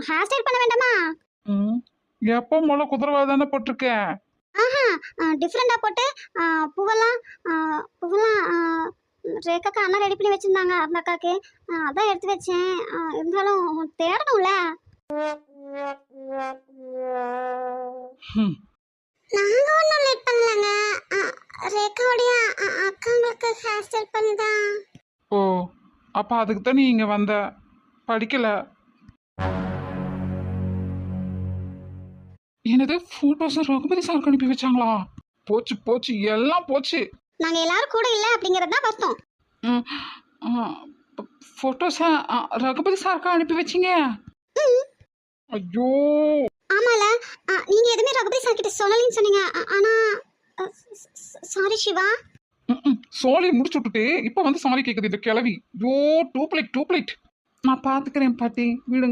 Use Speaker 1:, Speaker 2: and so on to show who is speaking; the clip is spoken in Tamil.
Speaker 1: ஹேர் ஸ்டைல் பண்ண வேண்டாமா?
Speaker 2: ம் எப்போ போல குதிரவா தானே போட்டிருக்கேன்.
Speaker 1: ஆஹா, டிஃப்ரெண்டா போட்டு ஆ, பூவெல்லாம் ஆ, பூவெல்லாம் ரேக்காக்கா அண்ணா ரெடி பண்ணி வச்சிருந்தாங்க அந்த அக்காக்கு. அதான் எடுத்து வச்சேன். இருந்தாலும் தேடணும்ல.
Speaker 2: ம்.
Speaker 1: நாங்க ஒன்றும் லேட் பண்ணலங்க. ரேக்காவுடைய அக்காங்களுக்கு ஹேர் ஸ்டைல் பண்ணிதான்.
Speaker 2: ஓ அப்ப அதுக்கு தான் நீ இங்க வந்த, படிக்கல. என்னது போட்டோஸ் ரகுபதி சாருக்கு அனுப்பி வச்சாங்களா? போச்சு போச்சு எல்லாம் போச்சு.
Speaker 1: நாங்க எல்லாரும் கூட இல்ல அப்படிங்கறது தான் வருத்தம்.
Speaker 2: போட்டோஸ ரகுபதி சாருக்கா அனுப்பி வச்சீங்க? ஐயோ.
Speaker 1: ஆமால, நீங்க எதுவுமே ரகுபதி சார் கிட்ட சொல்லலன்னு சொன்னீங்க. ஆனா சாரி சிவா.
Speaker 2: சோழி முடிச்சு விட்டுட்டு இப்ப வந்து சாரி கேக்குது இந்த கிளவி. யோ டூ பிளேட். நான் பாத்துக்கிறேன் பாட்டி, விடுங்க.